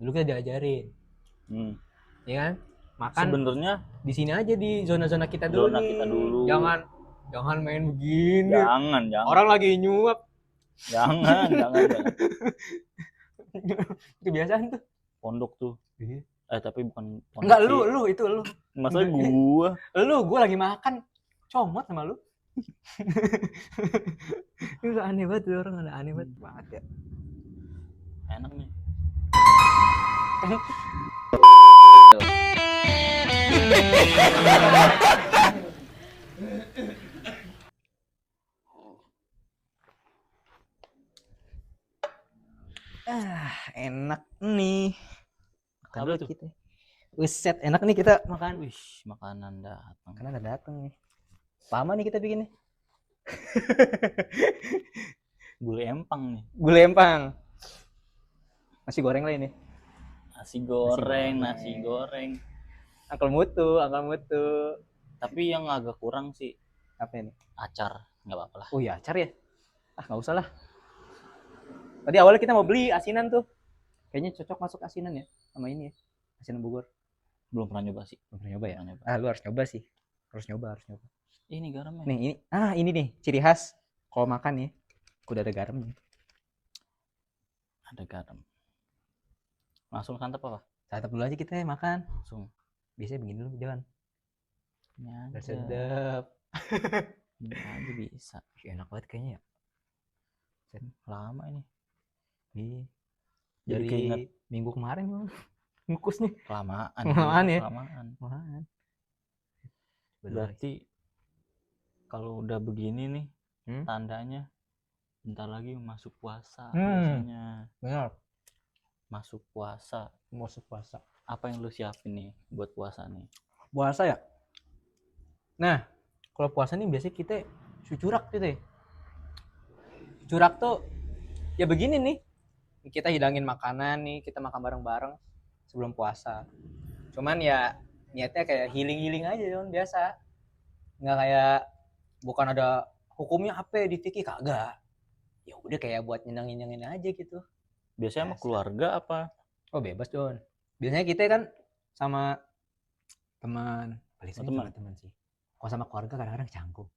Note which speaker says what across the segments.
Speaker 1: Dulu kita diajarin. Ya kan? Makan
Speaker 2: Sebenarnya
Speaker 1: di sini aja di zona-zona kita dulu
Speaker 2: zona
Speaker 1: nih.
Speaker 2: kita dulu.
Speaker 1: Jangan main begini.
Speaker 2: Jangan.
Speaker 1: Orang lagi nyuap.
Speaker 2: Jangan.
Speaker 1: Kebiasaan tuh.
Speaker 2: Pondok tuh.
Speaker 1: Iya.
Speaker 2: Tapi bukan pondok.
Speaker 1: Enggak, lu itu lu.
Speaker 2: Masa gua?
Speaker 1: Gua lagi makan. Comot sama lu. Itu aneh banget tuh orang, aneh banget ya.
Speaker 2: Enak nih.
Speaker 1: Enak nih. Makan
Speaker 2: Apa
Speaker 1: dulu
Speaker 2: tuh?
Speaker 1: kita. Buset, enak nih kita makan.
Speaker 2: Wih, makanan datang.
Speaker 1: Karena udah datang nih. Lama nih kita bikin nih.
Speaker 2: Gulai empang nih.
Speaker 1: Gulai empang. Nasi goreng lah ini.
Speaker 2: Nasi goreng.
Speaker 1: Angkel mutu.
Speaker 2: Tapi yang agak kurang sih
Speaker 1: Apa ini?
Speaker 2: acar, nggak apa-apa lah.
Speaker 1: Oh iya, acar ya? Nggak usah lah. Tadi awalnya kita mau beli asinan tuh. Kayaknya cocok masuk asinan ya sama ini ya. Asinan Bogor.
Speaker 2: Belum pernah nyoba sih.
Speaker 1: Belum pernah nyoba ya? Lu harus nyoba sih. Harus nyoba.
Speaker 2: Ini garamnya.
Speaker 1: Nih, ini nih ciri khas kalau makan nih. Udah ada garamnya.
Speaker 2: Ada garam. Langsung santap apa?
Speaker 1: Santap dulu aja kita ya makan.
Speaker 2: Langsung.
Speaker 1: Biasanya begini dulu jangan.
Speaker 2: Ini aja.
Speaker 1: Sedap.
Speaker 2: Ini aja bisa.
Speaker 1: Enak banget kayaknya ya.
Speaker 2: Lama ini.
Speaker 1: Iya.
Speaker 2: Jadi
Speaker 1: Dari
Speaker 2: keinget
Speaker 1: minggu kemarin loh. Ngukus nih.
Speaker 2: Kelamaan ya.
Speaker 1: Kelamaan.
Speaker 2: Berarti kalau udah begini nih, tandanya bentar lagi masuk puasa biasanya.
Speaker 1: Benar.
Speaker 2: Masuk puasa. Apa yang lu siapin nih buat puasa nih?
Speaker 1: Puasa ya? Nah, kalau puasa nih biasanya kita cucurak gitu ya. Cucurak tuh ya begini nih. Kita hidangin makanan nih, kita makan bareng-bareng sebelum puasa. Cuman ya niatnya kayak healing aja kan biasa. Nggak kayak bukan ada hukumnya apa di fikih, kagak. Ya udah kayak buat nyenengin aja gitu.
Speaker 2: Biasanya sama keluarga apa?
Speaker 1: Oh bebas Don. Biasanya kita kan sama teman, paling sering sama teman sih. Kalau sama keluarga kadang-kadang canggung.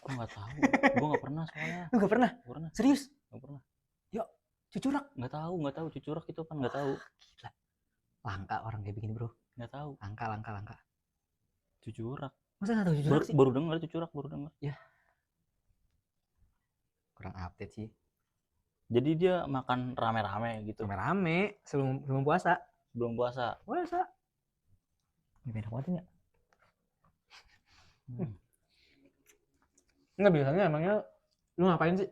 Speaker 2: Gua nggak tahu. Gua nggak pernah soalnya.
Speaker 1: Lu nggak pernah? Serius?
Speaker 2: Nggak pernah.
Speaker 1: Yuk, cucurak.
Speaker 2: Nggak tahu cucurak itu apa, nggak tahu.
Speaker 1: Gila. Langka orang kayak begini bro.
Speaker 2: Nggak tahu.
Speaker 1: Langka.
Speaker 2: Cucurak.
Speaker 1: Masa nggak tahu cucurak sih?
Speaker 2: Baru dengar cucurak.
Speaker 1: Ya. Kurang update sih.
Speaker 2: Jadi dia makan rame-rame gitu.
Speaker 1: Rame-rame sebelum puasa.
Speaker 2: Puasa.
Speaker 1: Ini enak banget ya. Enggak, biasanya emangnya lu ngapain sih?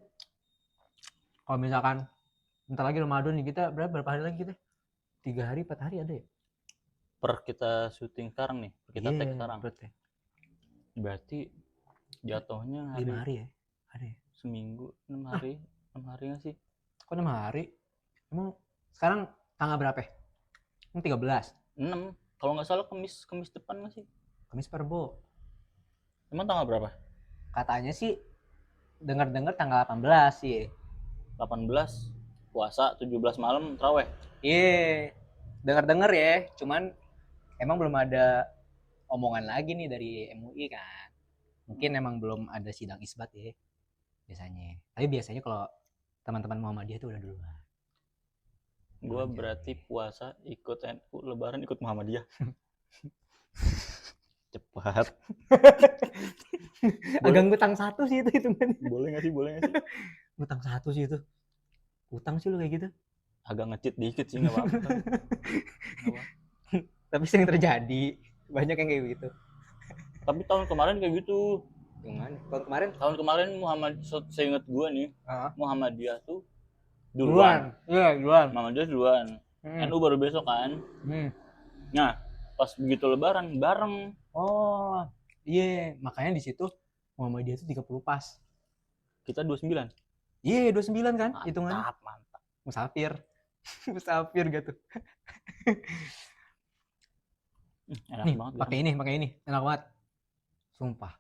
Speaker 1: Kalau misalkan bentar lagi Ramadan nih, kita berapa hari lagi kita? 3 hari, 4 hari ada ya?
Speaker 2: Per kita syuting sekarang nih, kita tag sekarang. Berarti jatuhnya
Speaker 1: 5 hari ya? Ada ya?
Speaker 2: Seminggu, 6 hari. 6 hari nggak sih?
Speaker 1: Kok 6 hari? Emang sekarang tanggal berapa ya? 13?
Speaker 2: 6. Kalau nggak salah Kamis depan nggak sih?
Speaker 1: Kamis Perbo.
Speaker 2: Emang tanggal berapa?
Speaker 1: Katanya sih dengar tanggal 18 sih.
Speaker 2: 18 puasa, 17 malam traweh.
Speaker 1: Iya. Dengar ya, cuman emang belum ada omongan lagi nih dari MUI kan. Mungkin emang belum ada sidang isbat ya biasanya. Tapi biasanya kalau teman-teman Muhammadiyah tuh udah duluan.
Speaker 2: Gua berarti puasa ikut NU, lebaran ikut Muhammadiyah. Cepat.
Speaker 1: Agak ngutang 1 sih itu hitungan.
Speaker 2: Boleh nggak sih?
Speaker 1: Ngutang 1 sih itu. Utang sih lu kayak gitu.
Speaker 2: Agak ngecit dikit sih, nggak apa-apa.
Speaker 1: Tapi sering terjadi. Banyak yang kayak gitu.
Speaker 2: Tapi tahun kemarin kayak gitu.
Speaker 1: Gimana? Tahun
Speaker 2: kemarin seingat gua nih, Muhammadiyah tuh duluan.
Speaker 1: Iya, duluan.
Speaker 2: Muhammadiyah duluan. NU baru besok kan. Nah, pas begitu lebaran bareng.
Speaker 1: Oh, iya, makanya di situ Muhammadiyah itu 30 pas.
Speaker 2: Kita 29.
Speaker 1: Iya, 29 kan hitungannya.
Speaker 2: Mantap.
Speaker 1: Musafir gitu.
Speaker 2: Enak
Speaker 1: nih,
Speaker 2: banget.
Speaker 1: Pakai ini. Enak banget. Sumpah.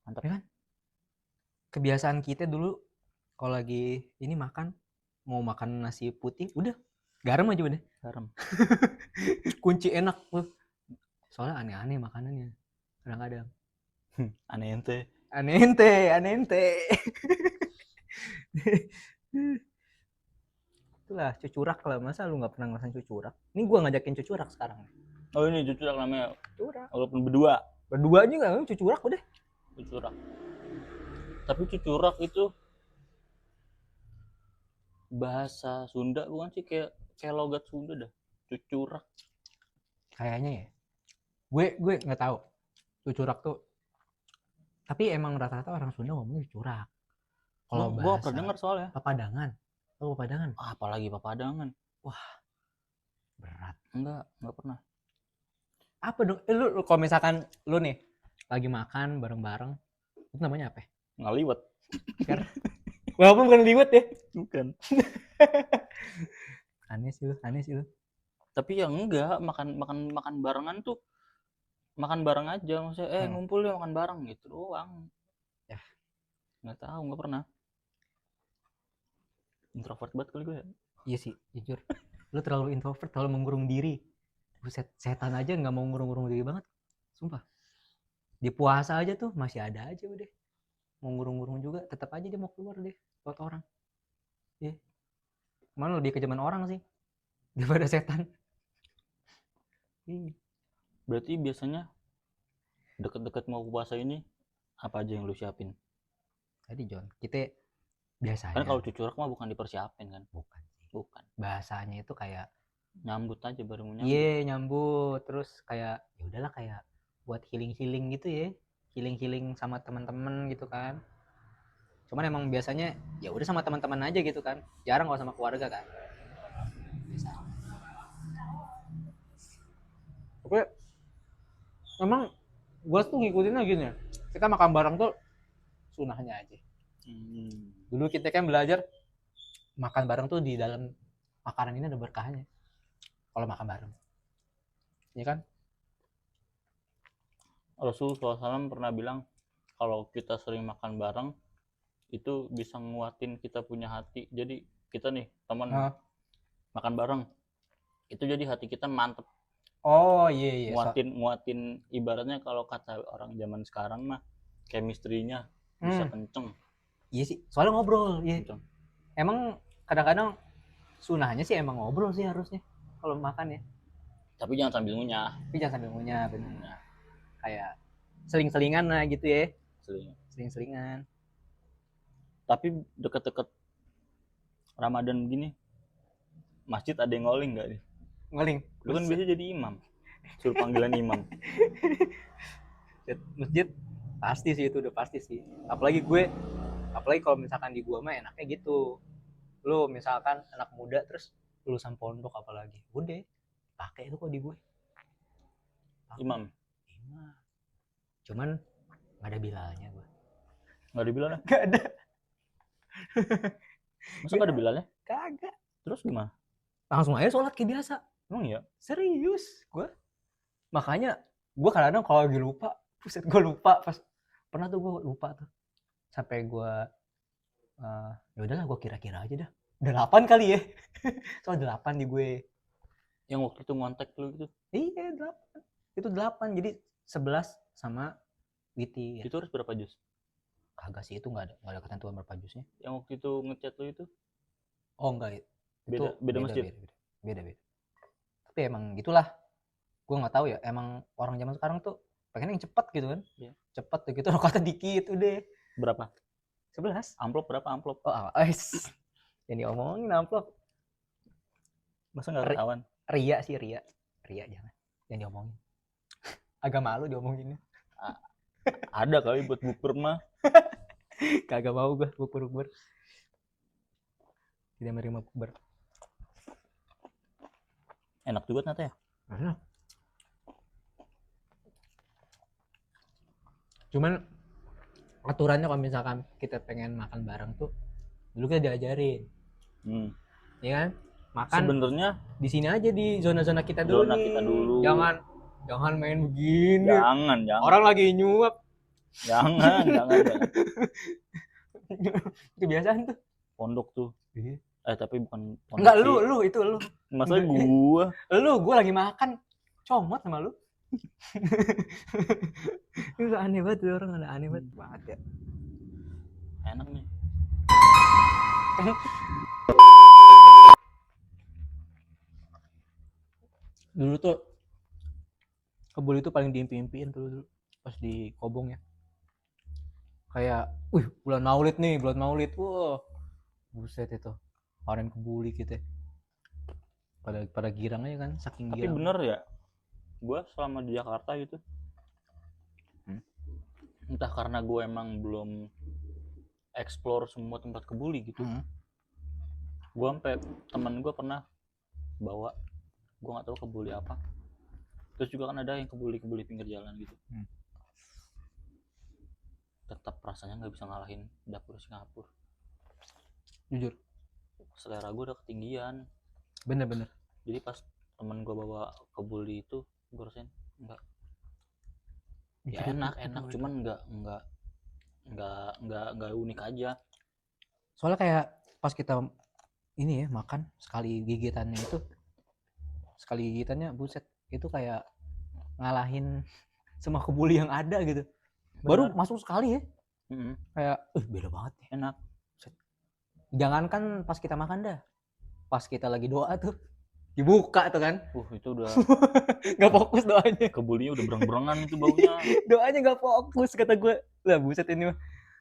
Speaker 1: Mantap ya kan? Kebiasaan kita dulu kalau lagi ini mau makan nasi putih, udah Garam aja udah.
Speaker 2: garam.
Speaker 1: Kunci enak tuh. Soalnya aneh-aneh makanannya. Kadang-kadang.
Speaker 2: Aneh ente.
Speaker 1: Aneh ente. Itulah cucurak lah. Masa lu nggak pernah ngerasain cucurak? Ini gua ngajakin cucurak sekarang.
Speaker 2: Oh ini cucurak namanya.
Speaker 1: Cucurak.
Speaker 2: Walaupun berdua.
Speaker 1: Berdua juga cucurak udah.
Speaker 2: Cucurak. Tapi cucurak itu bahasa Sunda bukan sih, kayak logat Sunda dah. Cucurak.
Speaker 1: Kayaknya ya. Gue nggak tahu. Cucurak tuh. Tapi emang rata-rata orang Sunda ngomongnya cucurak. Kalau
Speaker 2: Gua
Speaker 1: bahasa
Speaker 2: pernah dengar soalnya.
Speaker 1: Papadangan. Oh, Papadangan.
Speaker 2: Apalagi Papadangan.
Speaker 1: Wah, berat.
Speaker 2: Enggak pernah.
Speaker 1: Apa dong? Lu kalau misalkan lu nih lagi makan bareng-bareng, itu namanya apa?
Speaker 2: Ngaliwet.
Speaker 1: Walaupun bukan liwet ya.
Speaker 2: Bukan.
Speaker 1: Aneh sih lu.
Speaker 2: Tapi ya enggak, makan barengan tuh makan bareng aja, maksudnya ngumpul ya makan bareng gitu doang.
Speaker 1: Ya,
Speaker 2: nggak tahu, nggak pernah. Introvert banget kali gue ya.
Speaker 1: Iya sih, jujur. Lu terlalu introvert, terlalu mengurung diri. Buset, setan aja nggak mau ngurung-ngurung diri banget. Sumpah. Di puasa aja tuh masih ada aja udah. Mau ngurung-ngurung juga, tetap aja dia mau keluar deh buat orang. Iya. Mana lebih kejaman orang sih daripada setan.
Speaker 2: Berarti biasanya deket-deket mau puasa ini apa aja yang lu siapin?
Speaker 1: Tadi John, kita biasanya
Speaker 2: Kan kalau cucurak mah bukan dipersiapin kan? Bukan.
Speaker 1: Bahasanya itu kayak
Speaker 2: nyambut aja, baru mau nyambut.
Speaker 1: Iya, nyambut. Terus kayak ya udahlah, kayak buat healing gitu ya. Healing sama teman-teman gitu kan. Cuman emang biasanya ya udah sama teman-teman aja gitu kan. Jarang kalau sama keluarga kan. Bisa. Oke. Emang gua tuh ngikutinnya gini. Kita makan bareng tuh sunahnya aja. Dulu kita kan belajar makan bareng tuh di dalam makanan ini ada berkahnya. Kalau makan bareng. Iya kan?
Speaker 2: Rasulullah SAW pernah bilang kalau kita sering makan bareng itu bisa nguatin kita punya hati. Jadi kita nih teman makan bareng itu jadi hati kita mantep.
Speaker 1: Oh iya.
Speaker 2: Nguatin ibaratnya kalau kata orang zaman sekarang mah chemistry-nya bisa kenceng.
Speaker 1: Iya sih, soalnya ngobrol. Iya.
Speaker 2: Kenceng.
Speaker 1: Emang kadang-kadang sunahnya sih emang ngobrol sih harusnya kalau makan ya.
Speaker 2: Tapi jangan sambil ngunyah.
Speaker 1: Benar. Kayak seling-selingan lah gitu ya. Seling-selingan.
Speaker 2: Tapi deket-deket Ramadan begini, masjid ada yang ngoling nggak nih?
Speaker 1: Ngoling.
Speaker 2: Lu kan biasa jadi imam, suruh panggilan imam.
Speaker 1: Masjid pasti sih, itu udah pasti sih. Apalagi kalau misalkan di gua mah enaknya gitu. Lu misalkan anak muda terus lulusan pondok apalagi, udah pakai itu kok di gue.
Speaker 2: Imam.
Speaker 1: Cuman nggak ada bilalnya gue.
Speaker 2: Nggak ada bilalnya?
Speaker 1: Nggak ada.
Speaker 2: Masa nggak ada bilalnya?
Speaker 1: Kagak.
Speaker 2: Terus gimana?
Speaker 1: Langsung aja sholat kayak biasa.
Speaker 2: Emang iya?
Speaker 1: Serius gue. Makanya gue kadang-kadang kalau lagi lupa, gue lupa pas pernah tuh gue lupa tuh. Sampai gue ya udahlah gue kira-kira aja dah. 8 kali ya. Soal 8 di gue.
Speaker 2: Yang waktu itu ngontek lu gitu?
Speaker 1: Iya 8. Itu 8. Jadi 11 sama Witi.
Speaker 2: Itu harus berapa juz?
Speaker 1: Kagak sih, itu nggak ada ketentuan berapa juznya.
Speaker 2: Yang waktu itu ngechat lu itu?
Speaker 1: Oh enggak.
Speaker 2: Beda masjid?
Speaker 1: Beda. Tapi emang gitulah. Gue nggak tahu ya. Emang orang zaman sekarang tuh pengen yang cepet gitu kan.
Speaker 2: Iya.
Speaker 1: Cepet tuh gitu. Kata dikit udah.
Speaker 2: Berapa?
Speaker 1: 11.
Speaker 2: Amplop berapa amplop?
Speaker 1: Oh, yang diomongin amplop.
Speaker 2: Masa nggak ketahuan?
Speaker 1: Ria jangan. Yang diomongin. Agak malu diomonginnya.
Speaker 2: Ada kali buat bukber mah.
Speaker 1: Kagak mau gue bukber. Tidak menerima bukber.
Speaker 2: Enak juga ternyata ya?
Speaker 1: Enak. Cuman aturannya kalau misalkan kita pengen makan bareng tuh dulu kita diajarin. Iya kan? Makan
Speaker 2: sebenarnya
Speaker 1: di sini aja, di zona-zona kita dulu. Jangan main begini.
Speaker 2: Jangan.
Speaker 1: Orang lagi nyuap.
Speaker 2: Jangan.
Speaker 1: Kebiasaan tuh.
Speaker 2: Pondok tuh.
Speaker 1: Iya.
Speaker 2: Tapi bukan
Speaker 1: Enggak,
Speaker 2: sih.
Speaker 1: lu itu lu.
Speaker 2: Masa gua
Speaker 1: Gua lagi makan comot sama lu. Itu aneh banget tuh orang, aneh banget ya.
Speaker 2: enak nih.
Speaker 1: Dulu tuh kebuli itu paling diimpi-impiin tuh dulu pas di Kobong ya. Kayak, bulan Maulid nih, bulan Maulid. Wah, buset itu. Kemarin kebuli kita. Pada girang aja kan, saking
Speaker 2: Tapi
Speaker 1: girang.
Speaker 2: bener ya, gua selama di Jakarta gitu, entah karena gue emang belum explore semua tempat kebuli gitu. Gue sampai teman gue pernah bawa, gue nggak tahu kebuli apa. Terus juga kan ada yang kebuli pinggir jalan gitu. Tetap rasanya nggak bisa ngalahin dapur Singapura.
Speaker 1: Jujur.
Speaker 2: Selera gue udah ketinggian.
Speaker 1: Bener.
Speaker 2: Jadi pas temen gue bawa kebuli itu, gue rasain enggak. Ya enak, cuman nggak unik aja.
Speaker 1: Soalnya kayak pas kita ini ya makan sekali gigitannya buset itu kayak ngalahin semua kebuli yang ada gitu. Baru masuk sekali ya. Kayak beda banget ya.
Speaker 2: Enak.
Speaker 1: Jangankan pas kita makan dah, pas kita lagi doa tuh dibuka tuh kan.
Speaker 2: Itu udah
Speaker 1: nggak fokus doanya.
Speaker 2: Kebulinya udah berang-berangan itu baunya.
Speaker 1: Doanya nggak fokus kata gue. Lah buset ini mah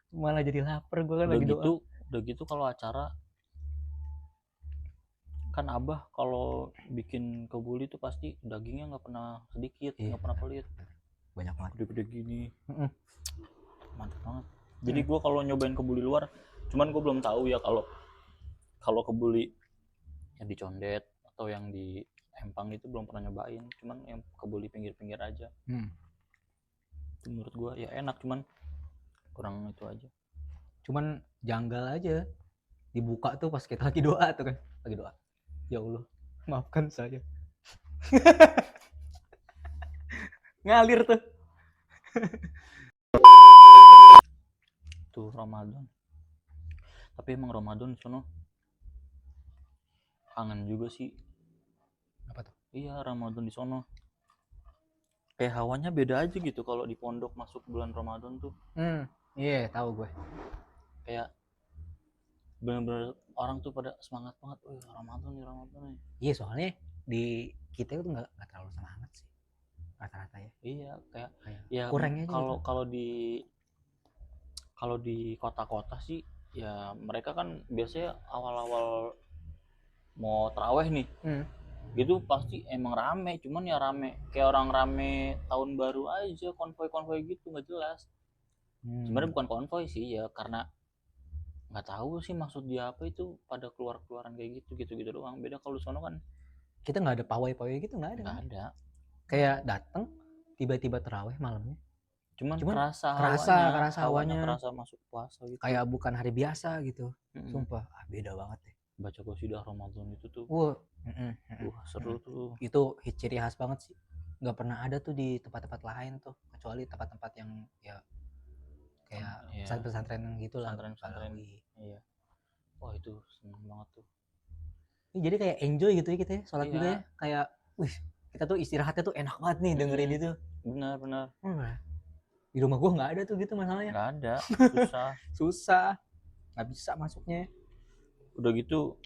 Speaker 1: malah jadi lapar gue kan lagi doa.
Speaker 2: Udah gitu kalau acara kan Abah kalau bikin kebuli tuh pasti dagingnya nggak pernah sedikit, nggak pernah pelit,
Speaker 1: banyak banget,
Speaker 2: gede-gede gini. Mantap banget. Jadi gue kalau nyobain kebuli luar, cuman gue belum tahu ya kalau kebuli yang di Condet atau yang di Empang itu belum pernah nyobain, cuman yang kebuli pinggir-pinggir aja. Itu menurut gue ya enak, cuman kurang itu aja.
Speaker 1: Cuman janggal aja dibuka tuh pas kita lagi doa tuh kan, lagi doa. Ya Allah, maafkan saya. Ngalir tuh.
Speaker 2: Tuh Ramadan. Tapi emang Ramadan sono kangen juga sih.
Speaker 1: Apa tuh?
Speaker 2: Iya, Ramadan di sono. Kayak hawanya beda aja gitu kalau di pondok masuk bulan Ramadan tuh.
Speaker 1: Iya, tahu gue.
Speaker 2: Kayak bener-bener orang tuh pada semangat banget, Ramadan nih.
Speaker 1: Iya, soalnya di kita itu nggak terlalu semangat sih rata-rata ya.
Speaker 2: Iya, kayak ya
Speaker 1: kurangnya
Speaker 2: kalau di kota-kota sih ya mereka kan biasanya awal-awal mau taraweh nih, gitu pasti emang rame, cuman ya rame kayak orang rame tahun baru aja, konvoy gitu nggak jelas. Sebenarnya bukan konvoy sih ya, karena nggak tahu sih maksud dia apa, itu pada keluaran kayak gitu doang. Beda kalau sono kan
Speaker 1: kita nggak ada pawai gitu, nggak ada. Kayak datang tiba-tiba terawih malamnya, cuman kerasa hawanya,
Speaker 2: kerasa masuk puasa gitu,
Speaker 1: kayak bukan hari biasa gitu. Sumpah beda banget deh
Speaker 2: baca qasidah Ramadan itu tuh. Seru tuh.
Speaker 1: Itu ciri khas banget sih, nggak pernah ada tuh di tempat-tempat lain tuh, kecuali tempat-tempat yang ya kayak pesantren gitu lah,
Speaker 2: pesantren. Iya. Wah itu seneng banget tuh.
Speaker 1: Jadi kayak enjoy gitu ya kita ya sholat juga ya, kayak kita tuh istirahatnya tuh enak banget nih dengerin itu.
Speaker 2: Benar.
Speaker 1: Di rumah gue nggak ada tuh gitu masalahnya.
Speaker 2: Nggak ada,
Speaker 1: susah, nggak bisa masuknya.
Speaker 2: Udah gitu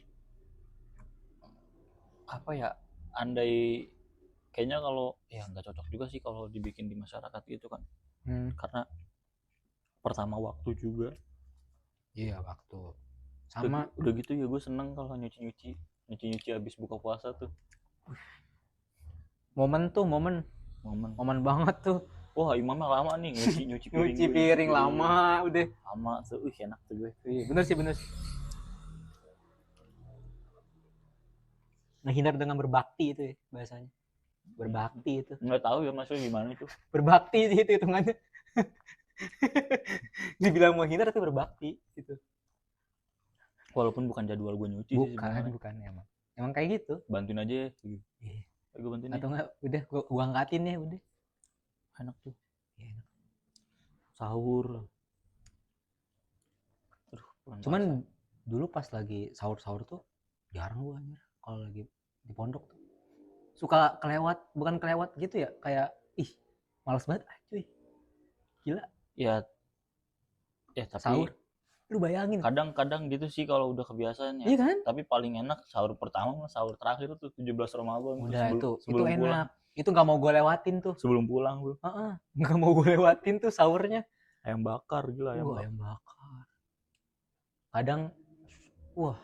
Speaker 2: apa ya, andai kayaknya kalau ya nggak cocok juga sih kalau dibikin di masyarakat gitu kan. Karena pertama waktu juga.
Speaker 1: Iya, waktu sama.
Speaker 2: Udah gitu ya gue seneng kalau nyuci habis buka puasa tuh.
Speaker 1: Momen banget tuh.
Speaker 2: Wah, imamnya lama nih nyuci
Speaker 1: piring lama
Speaker 2: tuh. Enak tuh gue.
Speaker 1: Bener sih. Menghindar dengan berbakti itu ya bahasanya. Berbakti itu.
Speaker 2: Nggak tahu ya maksudnya gimana itu.
Speaker 1: Berbakti itu hitungannya. Dibilang menghindar tapi berbakti gitu.
Speaker 2: Walaupun bukan jadwal gue nyuci
Speaker 1: sih sebenarnya. Bukan emang kayak gitu.
Speaker 2: Bantuin aja ya. Gue bantuin.
Speaker 1: Atau enggak udah gue angkatin ya udah.
Speaker 2: Enak tuh. Enak. Sahur.
Speaker 1: Cuman dulu pas lagi sahur tuh Jarang gua anjir kalau lagi di pondok tuh. Suka bukan kelewat gitu ya, kayak ih, males banget cuy. Gila,
Speaker 2: Ya tapi
Speaker 1: sahur. Lu bayangin.
Speaker 2: kadang-kadang gitu sih kalau udah kebiasaan ya.
Speaker 1: Iya kan?
Speaker 2: Tapi paling enak sahur pertama sama sahur terakhir tuh 17 Ramadan tuh
Speaker 1: Udah itu
Speaker 2: sebelum pulang.
Speaker 1: enak. Itu nggak mau gue lewatin tuh.
Speaker 2: Sebelum pulang bro.
Speaker 1: Nggak mau gue lewatin tuh sahurnya.
Speaker 2: Ayam bakar gila ayam bakar.
Speaker 1: Ayam bakar. Kadang, wah,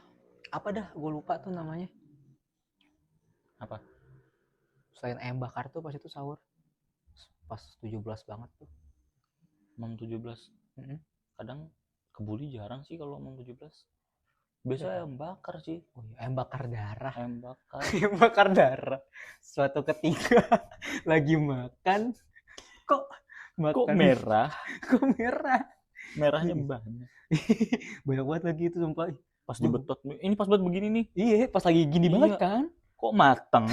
Speaker 1: apa dah? Gue lupa tuh namanya.
Speaker 2: Apa?
Speaker 1: Selain ayam bakar tuh pas itu sahur. Pas 17 banget tuh.
Speaker 2: Mam 17. Kadang kebuli jarang sih kalau mam 17. Biasanya ayam bakar sih.
Speaker 1: Oh iya, ayam bakar darah.
Speaker 2: Ayam bakar.
Speaker 1: Ayam bakar darah. Suatu ketika lagi makan, kok
Speaker 2: merah?
Speaker 1: Kok merah?
Speaker 2: Merahnya banyak.
Speaker 1: Banyak banget lagi itu sumpah.
Speaker 2: Pas dibetot, ini pas buat begini nih.
Speaker 1: Iya, pas lagi gini banget kan.
Speaker 2: Kok mateng?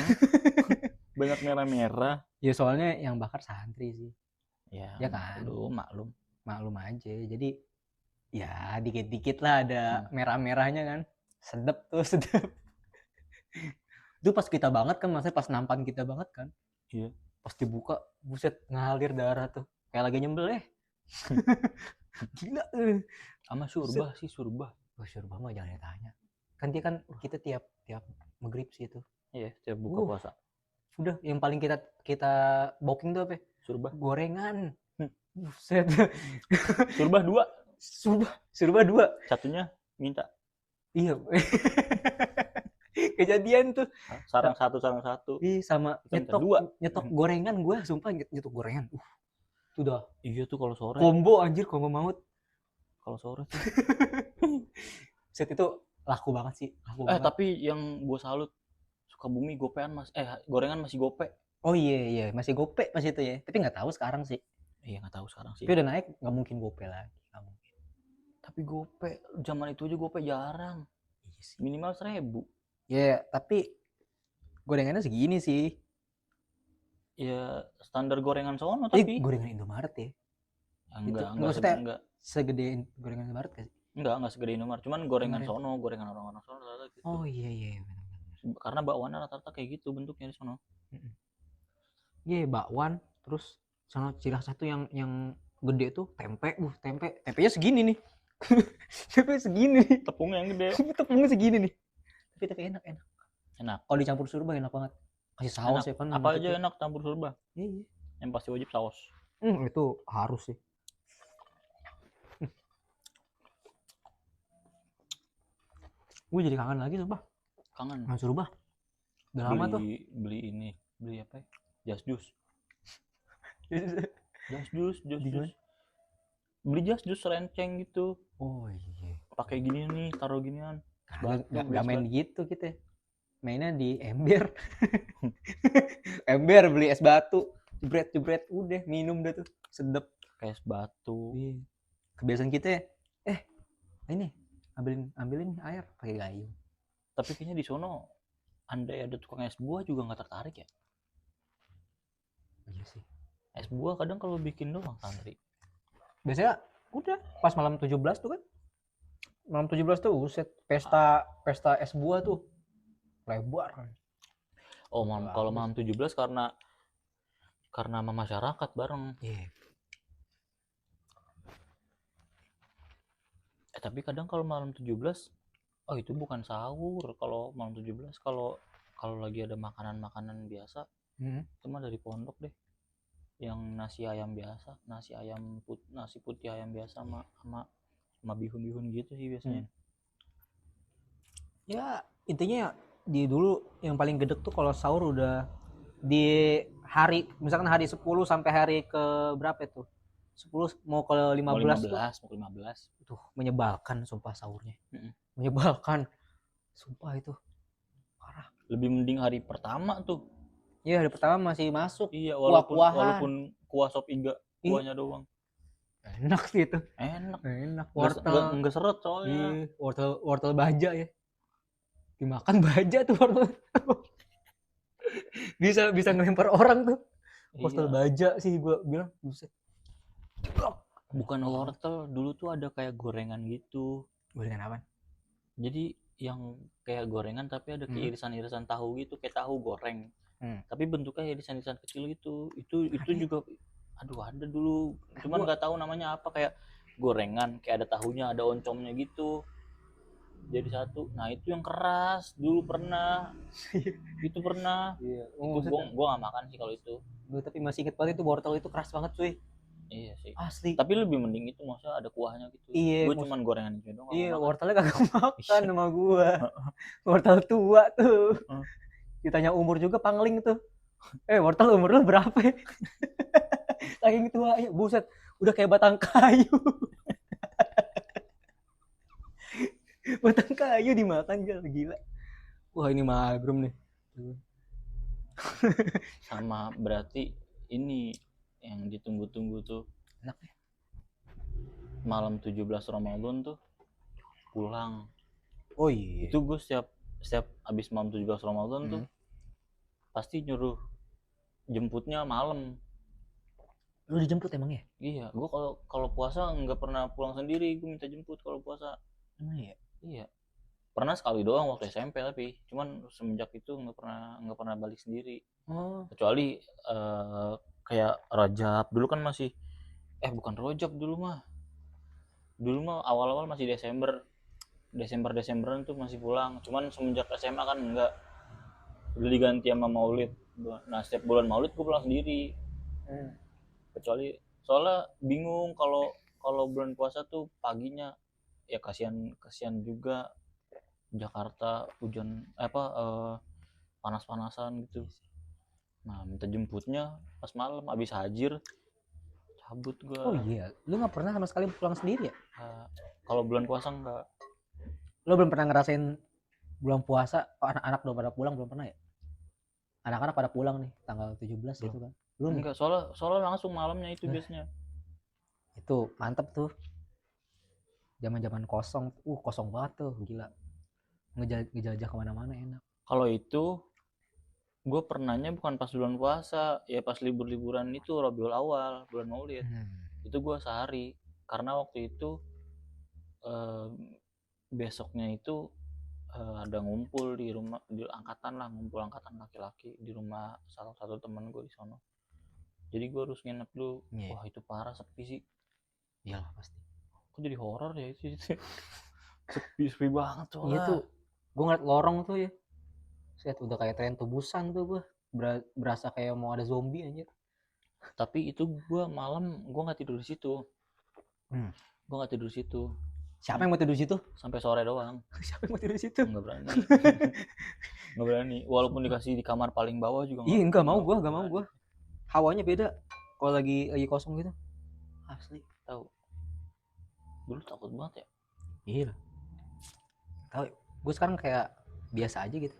Speaker 2: Banyak merah-merah.
Speaker 1: Ya soalnya yang bakar santri sih.
Speaker 2: Ya
Speaker 1: kan.
Speaker 2: Maklum
Speaker 1: aja. Jadi ya dikit-dikit lah ada merah-merahnya kan. Sedep tuh, sedep. Itu pas kita banget kan, maksudnya pas nampan kita banget kan.
Speaker 2: Iya.
Speaker 1: Pas dibuka, buset, ngalir darah tuh. Kayak lagi nyembel ya. Gila.
Speaker 2: Sama surbah sih, surbah.
Speaker 1: Oh, surbah mah jangan ditanya. Kan dia kan kita tiap maghrib sih itu.
Speaker 2: Iya, tiap buka puasa.
Speaker 1: Udah, yang paling kita booking tuh apa?
Speaker 2: Surbah.
Speaker 1: Gorengan. Buset.
Speaker 2: Surbah 2.
Speaker 1: Surbah 2.
Speaker 2: Satunya minta.
Speaker 1: Iya. Kejadian tuh.
Speaker 2: Sarang satu.
Speaker 1: Ih, sama nyetok gorengan gue, sumpah nyetok gorengan. Itu udah.
Speaker 2: Iya tuh kalau sore.
Speaker 1: Combo anjir, combo maut.
Speaker 2: Kalau sore tuh.
Speaker 1: Set itu laku banget sih.
Speaker 2: Tapi yang gue salut, Sukabumi gopean gorengan masih gope.
Speaker 1: Oh iya, masih gope pas itu ya. Tapi nggak tahu sekarang sih.
Speaker 2: Iya nggak tahu sekarang sih.
Speaker 1: Tapi udah naik, nggak mungkin gope lagi, nggak mungkin.
Speaker 2: Tapi gope zaman itu aja gope jarang.
Speaker 1: Iya sih.
Speaker 2: Minimal 1.000.
Speaker 1: Ya, tapi gorengannya segini sih.
Speaker 2: Ya standar gorengan sono tapi.
Speaker 1: Gorengan Indomaret ya.
Speaker 2: Enggak.
Speaker 1: Segede gorengan Indomaret kan?
Speaker 2: Enggak segede Indomaret. Cuman gorengan sono, gorengan orang-orang sono gitu.
Speaker 1: Oh iya.
Speaker 2: Karena bakwannya rata-rata kayak gitu bentuknya di sono.
Speaker 1: Iya, bakwan, terus sama ciri satu yang gede tuh tempe. Tempenya segini nih. Tempe segini nih.
Speaker 2: Tepungnya yang gede.
Speaker 1: Tepungnya segini nih. Tapi enak.
Speaker 2: Enak.
Speaker 1: Kalau dicampur surba enak banget. Kasih saus ya kan.
Speaker 2: Apa aja enak campur surba.
Speaker 1: Iya.
Speaker 2: Yang pasti wajib saus.
Speaker 1: Itu harus sih. Gue jadi kangen lagi sumpah.
Speaker 2: Kangen.
Speaker 1: Surba. Udah lama tuh.
Speaker 2: Beli apa ya? Just juice. Beli just juice renceng gitu.
Speaker 1: Oh iya.
Speaker 2: Pakai gini nih, taruh ginian.
Speaker 1: Gak main gitu kita. Mainnya di ember. Ember beli es batu. Jebret udah minum dah tuh. Sedep.
Speaker 2: Kayak es batu.
Speaker 1: Iya. Kebiasaan kita ini ambilin air pakai gayung.
Speaker 2: Tapi kayaknya di sono andai ada tukang es buah juga nggak tertarik ya.
Speaker 1: Iya sih.
Speaker 2: Es buah kadang kalau bikin doang santri.
Speaker 1: Biasanya udah pas malam 17 tuh kan. Malam 17 tuh uset pesta es buah tuh. Lebar.
Speaker 2: Oh, kalau malam 17 karena sama masyarakat bareng.
Speaker 1: Iya.
Speaker 2: Tapi kadang kalau malam 17 itu bukan sahur kalau malam 17, kalau lagi ada makanan biasa. Cuma dari pondok deh. Yang nasi ayam biasa, nasi putih ayam biasa sama bihun gitu sih biasanya.
Speaker 1: Ya, intinya di dulu yang paling gedek tuh kalau sahur udah di hari, misalkan hari 10 sampai hari ke berapa itu? 10 mau ke 15
Speaker 2: mau 15.
Speaker 1: Tuh menyebalkan sumpah sahurnya. Menyebalkan. Sumpah itu. Parah.
Speaker 2: Lebih mending hari pertama tuh.
Speaker 1: Iya, hari pertama masih masuk.
Speaker 2: Iya, walaupun kuah sop iga, kuahnya doang.
Speaker 1: Enak sih itu.
Speaker 2: Enak.
Speaker 1: Wortel
Speaker 2: enggak seret soalnya.
Speaker 1: Wortel baja ya. Dimakan baja tuh wortel. bisa ngelempar orang tuh. Wortel baja sih gua bilang, buset.
Speaker 2: Bukan wortel, dulu tuh ada kayak gorengan gitu.
Speaker 1: Gorengan apa?
Speaker 2: Jadi yang kayak gorengan tapi ada kayak irisan-irisan tahu gitu, kayak tahu goreng. Tapi bentuknya irisan-irisan kecil gitu. Itu
Speaker 1: Ada ya?
Speaker 2: juga aduh ada dulu. Cuman
Speaker 1: Gua
Speaker 2: nggak tahu namanya apa, kayak gorengan, kayak ada tahunya, ada oncomnya gitu. Jadi satu. Nah, itu yang keras dulu pernah. Itu pernah.
Speaker 1: iya.
Speaker 2: Itu
Speaker 1: Maksudnya
Speaker 2: gua nggak makan sih kalau itu.
Speaker 1: gue tapi masih inget banget itu wortel itu keras banget cuy.
Speaker 2: Iya sih.
Speaker 1: Asli.
Speaker 2: Tapi lebih mending itu, maksudnya ada kuahnya gitu.
Speaker 1: Iya,
Speaker 2: Gue cuman gorengan itu doang gak
Speaker 1: iya,
Speaker 2: mau makan.
Speaker 1: wortelnya kagak makan
Speaker 2: Iya.
Speaker 1: sama gua. Wortel tua tuh.
Speaker 2: Heeh.
Speaker 1: Ditanya umur juga pangling tuh. Wortel umur lu berapa? Saking tua ya, buset. Udah kayak batang kayu. Batang kayu dimakan gila. Wah, ini magrum nih.
Speaker 2: Sama berarti ini yang ditunggu-tunggu tuh
Speaker 1: Enak ya.
Speaker 2: malam 17 Ramadan tuh pulang.
Speaker 1: Oh iya.
Speaker 2: Itu gue setiap abis malam 17 Ramadan tuh pasti nyuruh jemputnya malam.
Speaker 1: Lu dijemput emang ya?
Speaker 2: Iya, gue kalau puasa nggak pernah pulang sendiri, gue minta jemput kalau puasa.
Speaker 1: Emang ya?
Speaker 2: Iya. Pernah sekali doang waktu SMP, tapi cuman semenjak itu nggak pernah balik sendiri.
Speaker 1: Oh.
Speaker 2: Kecuali kayak Rajab dulu kan masih bukan Rajab dulu mah awal-awal masih Desemberan tuh masih pulang. Cuman semenjak SMA kan enggak, udah diganti sama Maulid. Nah, setiap bulan Maulid gue pulang sendiri. Kecuali soalnya bingung kalau bulan puasa tuh paginya, ya kasihan juga Jakarta hujan panas-panasan gitu. Nah, minta jemputnya pas malam abis hajir cabut gua.
Speaker 1: Oh iya, lu nggak pernah sama sekali pulang sendiri ya?
Speaker 2: Kalau bulan puasa enggak.
Speaker 1: Lu belum pernah ngerasain bulan puasa anak-anak udah pada pulang, belum pernah ya? Anak-anak pada pulang nih tanggal 17 gitu kan? Belum.
Speaker 2: Enggak, soalnya langsung malamnya itu biasanya.
Speaker 1: Itu mantep tuh. Zaman-zaman kosong, kosong banget tuh, gila. Ngejelajah kemana-mana enak.
Speaker 2: Kalau itu gue pernahnya bukan pas bulan puasa, ya pas libur-liburan itu Rabiul Awal, bulan Maulid. Itu gue sehari, karena waktu itu besoknya itu ada ngumpul di rumah, di ngumpul angkatan laki-laki di rumah salah satu teman gue di sono. Jadi gue harus nginep dulu. Wah, itu parah, sepi sih.
Speaker 1: Iyalah pasti.
Speaker 2: Kok jadi horor ya itu? sepi banget soalnya.
Speaker 1: Iya tuh, gue ngeliat lorong tuh ya. Set, udah kayak tren tubusan tuh gue. Berasa kayak mau ada zombie anjir.
Speaker 2: Tapi itu gue malam gue nggak tidur di situ. Gue nggak tidur di situ.
Speaker 1: Siapa yang mau tidur di situ?
Speaker 2: Sampai sore doang.
Speaker 1: Siapa yang mau tidur di situ?
Speaker 2: Nggak berani. Nggak berani. Walaupun dikasih di kamar paling bawah juga.
Speaker 1: Iya, nggak mau gue. Hawanya beda. Kalau lagi kosong gitu. Asli.
Speaker 2: Tahu. Dulu takut banget ya.
Speaker 1: Iya. Tahu. Gue sekarang kayak biasa aja gitu.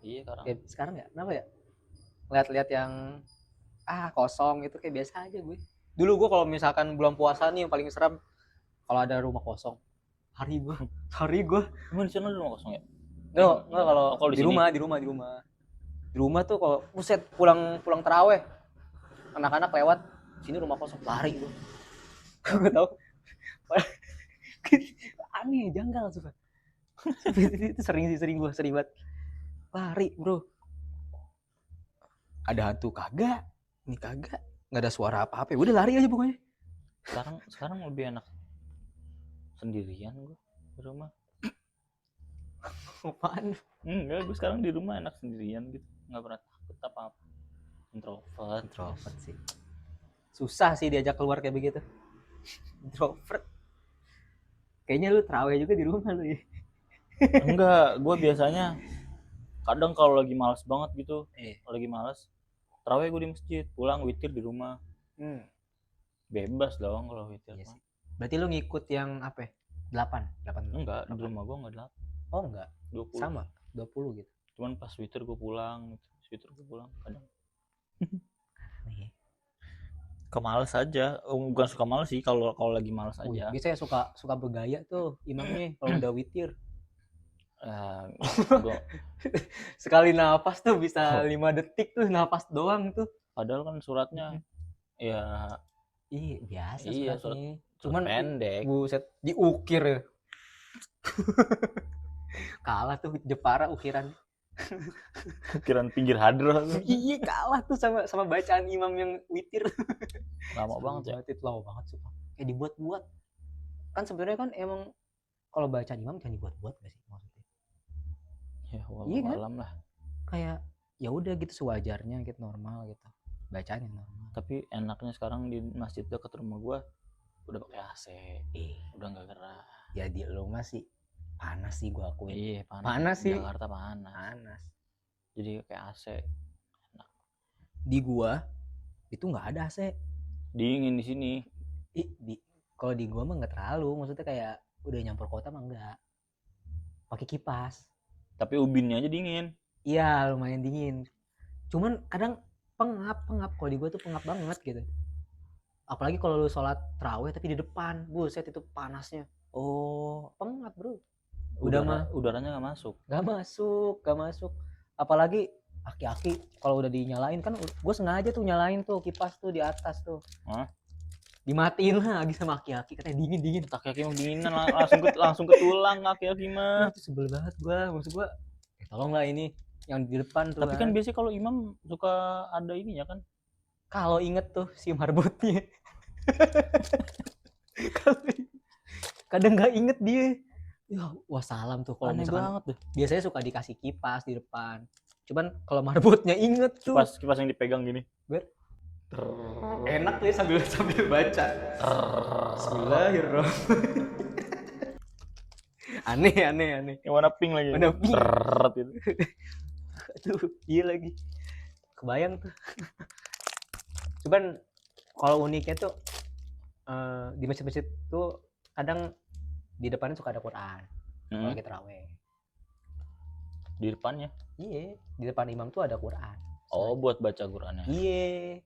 Speaker 2: Iya sekarang.
Speaker 1: Kayak sekarang ya, kenapa ya? Lihat-lihat yang kosong itu kayak biasa aja gue. Dulu gue kalau misalkan bulan puasa nih yang paling serem kalau ada rumah kosong. Hari gue.
Speaker 2: Emang di sana ada rumah kosong ya?
Speaker 1: Nggak kalau di rumah. Di rumah tuh kalau buset pulang taraweh, anak-anak lewat sini rumah kosong, lari gue. Gue tahu. Aneh, janggal suka. Itu sering banget. Lari bro. Ada hantu kagak, ini kagak, nggak ada suara apa-apa. Udah lari aja pokoknya.
Speaker 2: Sekarang lebih enak sendirian gue di rumah.
Speaker 1: Apaan?
Speaker 2: Enggak, gue sekarang di rumah enak sendirian gitu, nggak pernah takut apa-apa. Introvert
Speaker 1: sih. Susah sih diajak keluar kayak begitu. Introvert. Kayaknya lu terawih juga di rumah lu ya.
Speaker 2: Enggak, gue biasanya kadang kalau lagi malas banget gitu, lagi malas, terawih gue di masjid, pulang witir di rumah. Bebas dong kalau witir.
Speaker 1: Iya sih. Berarti lu ngikut yang apa? 8.
Speaker 2: Enggak, di rumah gue enggak 8.
Speaker 1: Oh enggak.
Speaker 2: 20.
Speaker 1: Sama, 20 gitu.
Speaker 2: Cuman pas witir gue pulang kadang. Kemales aja, bukan suka malas sih, kalau lagi malas aja.
Speaker 1: Biasanya suka bergaya tuh imamnya kalau udah witir. Sekali napas tuh bisa 5 detik tuh napas doang tuh.
Speaker 2: Padahal kan suratnya ya
Speaker 1: biasa
Speaker 2: suratnya. Cuman pendek.
Speaker 1: Buset, diukir ya. Kalah tuh Jepara ukiran.
Speaker 2: Ukiran pinggir hadroh tuh.
Speaker 1: Iya kalah tuh sama bacaan imam yang witir.
Speaker 2: Lama banget ya.
Speaker 1: Itu lama banget sumpah. Kayak dibuat-buat. Kan sebenarnya kan emang kalau bacaan imam jangan dibuat-buat gak sih maksudnya?
Speaker 2: Ya
Speaker 1: Iya kan?
Speaker 2: alam lah.
Speaker 1: Kayak ya udah gitu sewajarnya gitu, normal gitu. Bacaan yang normal.
Speaker 2: Tapi enaknya sekarang di masjid dekat rumah gua udah pakai AC. Udah nggak gerah.
Speaker 1: Ya di lo masih panas sih gua akuin.
Speaker 2: Iya,
Speaker 1: Panas sih.
Speaker 2: Jakarta panas.
Speaker 1: Panas.
Speaker 2: Jadi kayak AC. Enak.
Speaker 1: Di gua itu nggak ada AC.
Speaker 2: Dingin di sini.
Speaker 1: Kalau di gua mah nggak terlalu, maksudnya kayak udah nyampur kota mah enggak. Pakai kipas.
Speaker 2: Tapi ubinnya aja dingin.
Speaker 1: Iya, lumayan dingin. Cuman kadang pengap. Kalau di gua tuh pengap banget gitu. Apalagi kalau lu sholat terawih tapi di depan, buset itu panasnya. Oh, pengap bro.
Speaker 2: Udaranya nggak masuk.
Speaker 1: Nggak masuk. Apalagi aki-aki kalau udah dinyalain kan, gue sengaja tuh nyalain tuh kipas tuh di atas tuh.
Speaker 2: Hah?
Speaker 1: Dimatiin lagi sama aki-aki, katanya dingin.
Speaker 2: Aki-aki emang dinginan langsung ke tulang aki-aki mah.
Speaker 1: Itu sebel banget gue, maksud gue, tolonglah ini yang di depan tuh.
Speaker 2: Tapi kan biasanya kalau imam suka ada ininya kan.
Speaker 1: Kalau inget tuh si marbotnya. Kadang nggak inget dia. Ya, wassalam tuh kalau misalkan. Banget deh. Biasanya suka dikasih kipas di depan. Cuman kalau marbotnya inget tuh.
Speaker 2: Kipas yang dipegang gini.
Speaker 1: Enak tuh ya sambil baca. Bismillahirrahmanirrahim. Aneh.
Speaker 2: Yang warna pink lagi.
Speaker 1: Warna pink.
Speaker 2: Gitu.
Speaker 1: Aduh, iya lagi. Kebayang tuh. Cuman kalau uniknya tuh di masjid-masjid tuh kadang di depannya suka ada Quran. Kalau kita terawih.
Speaker 2: Di depannya?
Speaker 1: Iya, di depan imam tuh ada Quran.
Speaker 2: Oh, buat baca Qurannya.
Speaker 1: Iya.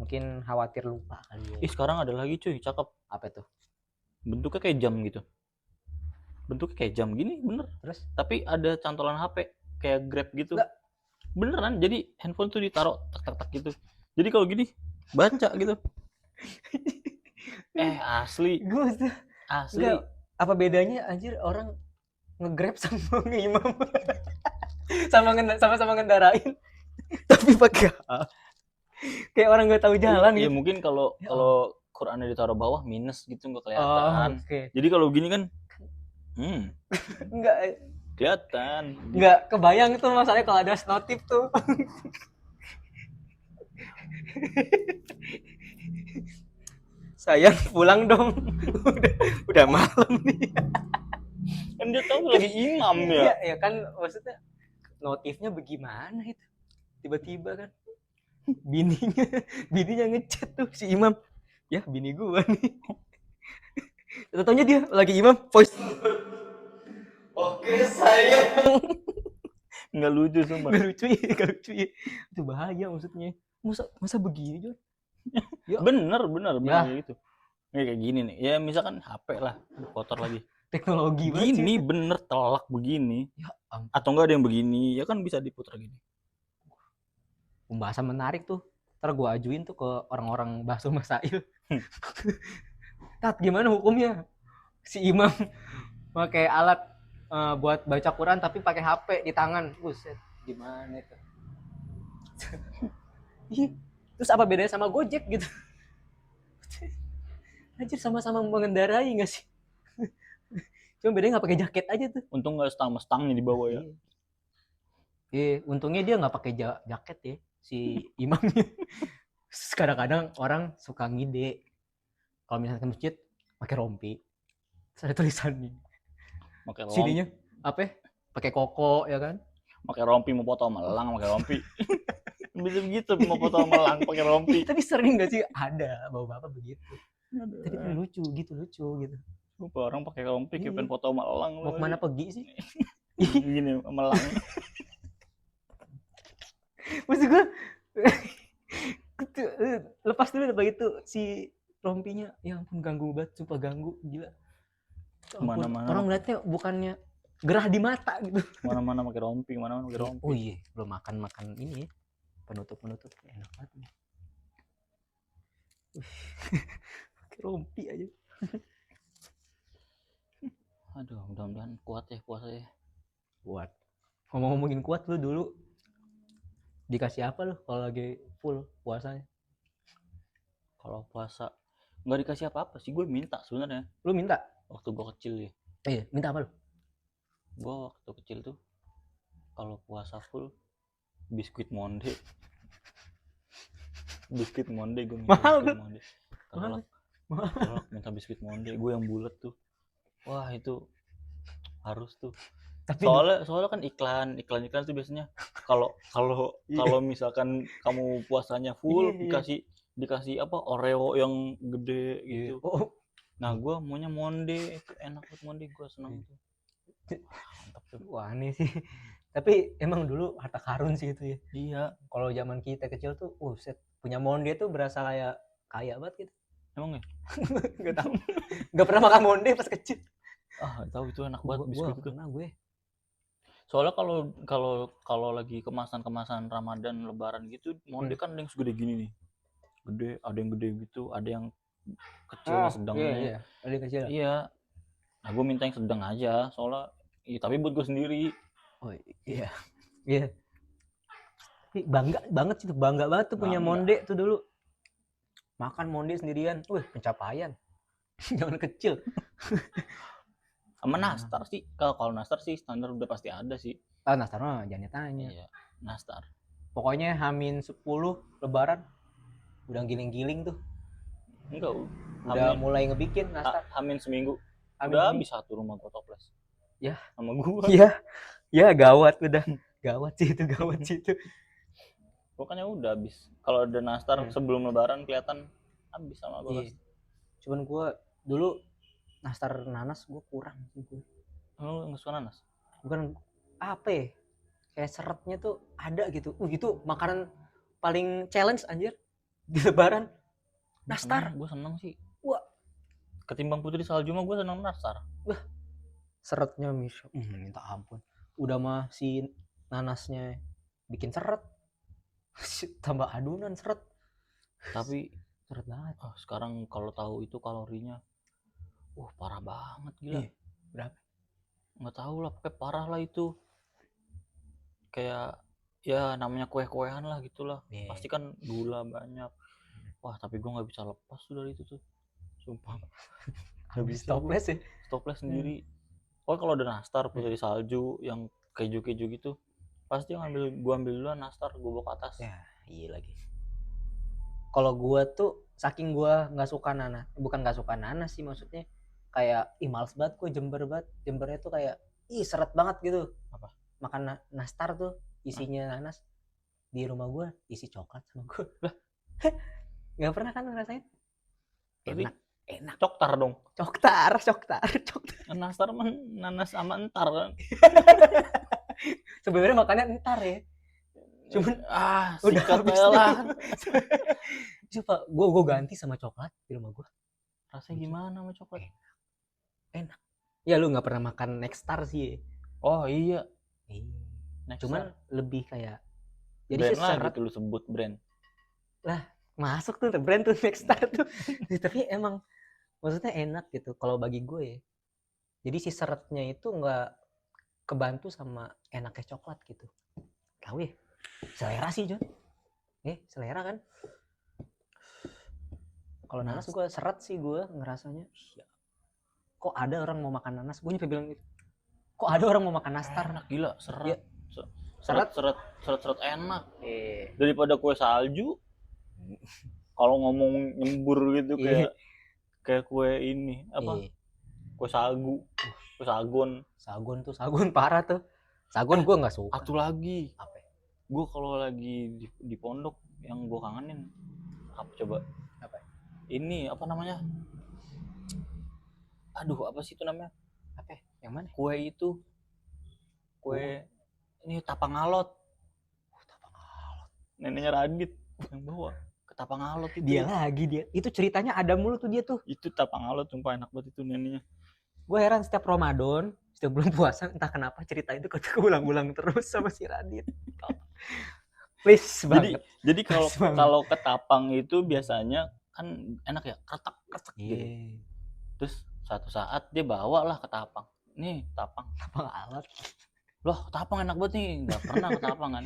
Speaker 1: Mungkin khawatir lupa kali ya.
Speaker 2: Sekarang ada lagi cuy, cakep.
Speaker 1: Apa tuh?
Speaker 2: Bentuknya kayak jam gitu. Bentuknya kayak jam gini, bener.
Speaker 1: Terus?
Speaker 2: Tapi ada cantolan HP kayak Grab gitu. Nggak. Beneran, jadi handphone tuh ditaruh tak gitu. Jadi kalau gini baca gitu. Asli. Asli.
Speaker 1: Nggak. Apa bedanya anjir orang nge-Grab sama nge-imam? sama ngendarain tapi pakai kayak orang nggak tahu jalan
Speaker 2: gitu. Ya mungkin kalau Qurannya ditaruh bawah minus gitu nggak kelihatan.
Speaker 1: Okay.
Speaker 2: Jadi kalau gini kan
Speaker 1: nggak
Speaker 2: kelihatan.
Speaker 1: Nggak kebayang itu masalahnya kalau ada notif tuh. Sayang pulang dong. udah malam nih.
Speaker 2: Kan dia tahu lagi imam ya.
Speaker 1: Ya kan maksudnya notifnya bagaimana itu? Tiba-tiba kan bininya ngechat tuh si imam. Ya bini gua nih. Tentunya dia lagi imam voice. Oke sayang.
Speaker 2: Nggak lucu sumpah.
Speaker 1: Nggak lucu ya. Itu bahaya maksudnya. Masa begini Jon?
Speaker 2: Ya. Bener gitu. Kayak gini nih. Ya misalkan HP lah kotor lagi.
Speaker 1: Teknologi
Speaker 2: gini bener telak begini. Ya, atau enggak ada yang begini, ya kan bisa diputar gini.
Speaker 1: Pembahasan menarik tuh. Ntar gue ajuin tuh ke orang-orang Bahsul Masail. Tat, gimana hukumnya si imam pakai alat buat baca Quran tapi pakai HP di tangan? Buset, gimana itu? Terus apa bedanya sama Gojek gitu? Anjir sama-sama mengendarai nggak sih? Cuma bedanya nggak pakai jaket aja tuh.
Speaker 2: Untung nggak stang-stangnya di bawah ya.
Speaker 1: Iya, untungnya dia nggak pakai jaket ya si imamnya. Kadang-kadang orang suka ngide kalau misalnya ke masjid pakai rompi, terus ada tulisannya. Sininya apa? Pakai koko ya kan?
Speaker 2: Pakai rompi mau foto sama elang pakai rompi. Bisa begitu mau foto sama elang pakai rompi.
Speaker 1: Tapi sering nggak sih ada bapak-bapak begitu? Tapi lucu gitu.
Speaker 2: Lupa orang pakai rompi kayak pengen foto sama elang.
Speaker 1: Mau kemana pergi sih?
Speaker 2: Gini sama elang.
Speaker 1: Maksud gue lepas dulu begitu si rompinya, ya ampun ganggu banget, sumpah ganggu gila.
Speaker 2: Mana-mana
Speaker 1: orang ngeliatnya bukannya gerah di mata gitu.
Speaker 2: Mana-mana pakai rompi, mana-mana pakai rompi.
Speaker 1: Oh iya, belum makan ini ya. Penutup enak banget. Pakai rompi aja.
Speaker 2: Aduh, mudah-mudahan kuat ya puasa ya.
Speaker 1: Kuat. Ngomongin kuat, lu dulu dikasih apa lu kalau lagi full puasanya?
Speaker 2: Kalau puasa nggak dikasih apa-apa sih, gue minta sebenarnya
Speaker 1: Lu minta?
Speaker 2: waktu gue kecil ya.
Speaker 1: Minta apa lu?
Speaker 2: Gue waktu kecil tuh kalau puasa full biskuit monde. Biskuit monde gue minta.
Speaker 1: Mahal
Speaker 2: Biskuit
Speaker 1: tuh.
Speaker 2: monde
Speaker 1: Mahal.
Speaker 2: kelak minta biskuit monde, gue yang bulat tuh. Wah itu harus tuh.
Speaker 1: Tapi
Speaker 2: Soalnya kan iklan tuh biasanya kalau kalau
Speaker 1: Iya.
Speaker 2: kalau misalkan kamu puasanya full
Speaker 1: Iya.
Speaker 2: dikasih apa Oreo yang gede
Speaker 1: Iya.
Speaker 2: gitu.
Speaker 1: Oh,
Speaker 2: Nah gue maunya monde, itu enak banget monde, gue seneng tuh. Mantap tuh.
Speaker 1: wah aneh sih. Tapi emang dulu harta karun sih itu ya.
Speaker 2: Iya,
Speaker 1: Kalau zaman kita kecil tuh, set punya monde tuh berasa kayak kaya banget gitu.
Speaker 2: emang ya.
Speaker 1: Gak tahu. Gak pernah makan monde pas kecil.
Speaker 2: Nggak tahu itu enak banget biskuit itu.
Speaker 1: Pernah gue.
Speaker 2: Soalnya kalau lagi kemasan Ramadan Lebaran gitu, monde kan ada yang segede gini nih, gede, ada yang gede gitu, ada yang kecil, sedangnya.
Speaker 1: Iya. Ada yang kecil.
Speaker 2: Iya. Nah gue minta yang sedang aja, soalnya tapi buat gue sendiri.
Speaker 1: Oh iya. Iya. Tapi bangga banget sih tuh, bangga banget tuh punya monde tuh dulu. Makan monde sendirian, pencapaian. Zaman kecil.
Speaker 2: Sama nastar sih, kalau nastar sih standar udah pasti ada sih.
Speaker 1: Nastar mah jangan tanya.
Speaker 2: Iya, nastar.
Speaker 1: Pokoknya Hamin 10 Lebaran udah giling-giling tuh.
Speaker 2: Enggak,
Speaker 1: Udah mulai ngebikin nastar.
Speaker 2: Hamin seminggu.
Speaker 1: Hamin
Speaker 2: Udah
Speaker 1: seminggu.
Speaker 2: habis satu rumah gua toples.
Speaker 1: Ya.
Speaker 2: Sama gua.
Speaker 1: Iya. Ya gawat udah. Gawat sih itu.
Speaker 2: Pokoknya udah habis. Kalau ada nastar sebelum Lebaran kelihatan habis sama gua.
Speaker 1: Iya. Cuman gua dulu nastar nanas gue kurang sih gue.
Speaker 2: Lu nggak suka nanas?
Speaker 1: Bukan apa ya, kayak seretnya tuh ada gitu. Itu makanan paling challenge anjir di Lebaran. Nastar.
Speaker 2: Gue seneng sih.
Speaker 1: Wah.
Speaker 2: Ketimbang putri salju mah gue seneng nastar.
Speaker 1: Wah. Seretnya minta ampun. Udah mah si nanasnya bikin seret. Tambah adunan seret.
Speaker 2: Tapi
Speaker 1: seret banget.
Speaker 2: Sekarang kalau tahu itu kalorinya, parah banget gila.
Speaker 1: Berapa?
Speaker 2: Nggak tahu lah, pokoknya parah lah itu. Kayak ya namanya kue-kuean lah gitulah. Pasti kan gula banyak. Wah tapi gue nggak bisa lepas tuh dari itu tuh, sumpah. Nggak bisa. Stoples sendiri. Kalau ada nastar putri salju yang keju-keju gitu, pasti gue ambil duluan nastar, gue bawa ke atas.
Speaker 1: Ya iya lagi. Kalau gue tuh saking gue nggak suka nanas, bukan nggak suka nanas sih, maksudnya kayak males banget gue jembernya tuh kayak seret banget gitu.
Speaker 2: Apa?
Speaker 1: Makan nastar tuh isinya nanas. Di rumah gue isi coklat sama gue. Nggak pernah kan ngerasain? Enak.
Speaker 2: Coktar dong.
Speaker 1: Coktar.
Speaker 2: Nastar mah nanas sama entar kan.
Speaker 1: Sebenarnya makannya entar ya. Cuman
Speaker 2: udah habis lah.
Speaker 1: Coba gue ganti sama coklat di rumah gue.
Speaker 2: Rasanya gimana sama coklat?
Speaker 1: Enak. Ya lu nggak pernah makan Nexstar sih.
Speaker 2: Oh iya.
Speaker 1: Cuman lebih kayak
Speaker 2: jadi brand lah gitu lu sebut brand.
Speaker 1: Lah masuk tuh brand tuh Nexstar tuh. Tapi emang maksudnya enak gitu kalau bagi gue ya. Jadi si seretnya itu nggak kebantu sama enaknya coklat gitu. Tahu ya? Selera sih John. Selera kan. Kalau nanas gue seret sih gue ngerasanya. Kok ada orang mau makan nanas? Gue nyampe bilang gitu. Kok ada orang mau makan nastar?
Speaker 2: Enak gila, seret.
Speaker 1: Ya.
Speaker 2: Seret enak. Daripada kue salju. Kalau ngomong nyembur gitu kayak kue ini apa? Kue sagu. Kue sagon.
Speaker 1: Sagon parah tuh. Sagon gue nggak suka.
Speaker 2: Satu lagi.
Speaker 1: Apa?
Speaker 2: Gue kalau lagi di pondok yang gue kangenin apa coba?
Speaker 1: Apa?
Speaker 2: Ini apa namanya? Aduh, apa sih itu namanya?
Speaker 1: Apa? Yang mana?
Speaker 2: Kue itu. Ini Tapangalot.
Speaker 1: Tapangalot.
Speaker 2: Neneknya Radit yang bawa ke Tapangalot itu.
Speaker 1: Dia. Itu ceritanya ada mulu tuh dia tuh.
Speaker 2: Itu Tapangalot sumpah enak banget itu neneknya.
Speaker 1: Gue heran setiap Ramadan, setiap bulan puasa entah kenapa cerita itu keulang-ulang terus sama si Radit. Please banget.
Speaker 2: Jadi kalau ke Tapang itu biasanya kan enak ya, kretek gitu. Terus satu saat dia bawa lah ke Tapang. Nih, Tapang alat. Loh, ketapang enak banget nih. Nggak pernah ketapang kan.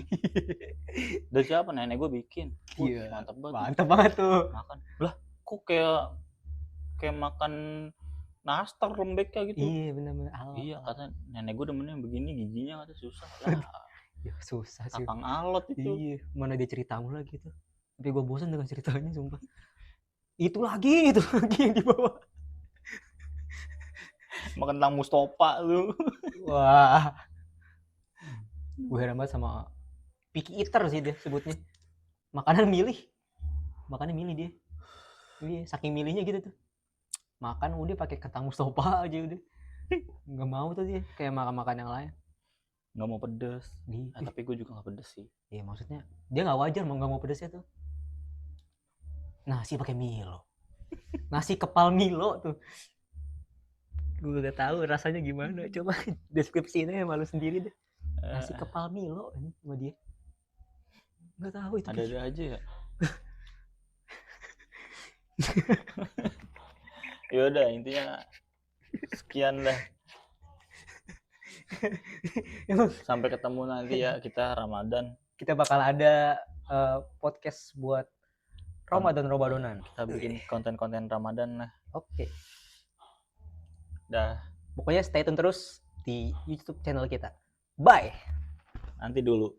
Speaker 2: Dari siapa? Nenek gue bikin.
Speaker 1: Iya,
Speaker 2: Mantap banget.
Speaker 1: mantap banget tuh.
Speaker 2: Makan. Lah, kok kayak makan nastar lembeknya gitu.
Speaker 1: Iya benar-benar.
Speaker 2: Iya, kata nenek gue demennya begini, giginya kata susah. Lah,
Speaker 1: Ya susah sih.
Speaker 2: tapang alot itu.
Speaker 1: Iya, mana dia cerita mulu lagi tuh. Tapi gue bosan dengan ceritanya sumpah. Itu lagi yang dibawa.
Speaker 2: Makan tentang Mustopa lu.
Speaker 1: Wah. Gue heran banget sama picky eater sih dia sebutnya. Makanan milih dia. Iya, saking milihnya gitu tuh. Makan udah pakai kentang Mustopa aja udah. Nggak mau tuh dia kayak makan yang lain.
Speaker 2: Nggak mau pedes.
Speaker 1: Di,
Speaker 2: Tapi gue juga nggak pedes sih.
Speaker 1: iya maksudnya dia nggak wajar nggak mau pedesnya tuh. Nasi pakai Milo. Nasi kepal Milo tuh. Gue gak tahu rasanya gimana. Coba deskripsinya malu sendiri deh. Nasi kepal Milo ini sama dia. Nggak tahu itu.
Speaker 2: Ada aja ya. Ya udah intinya sekian lah. Sampai ketemu nanti ya kita Ramadan.
Speaker 1: Kita bakal ada podcast buat Ramadan-Ramadanan.
Speaker 2: Kita bikin konten-konten Ramadan lah.
Speaker 1: Oke.
Speaker 2: Dah.
Speaker 1: Pokoknya stay tune terus di YouTube channel kita. Bye.
Speaker 2: Nanti dulu.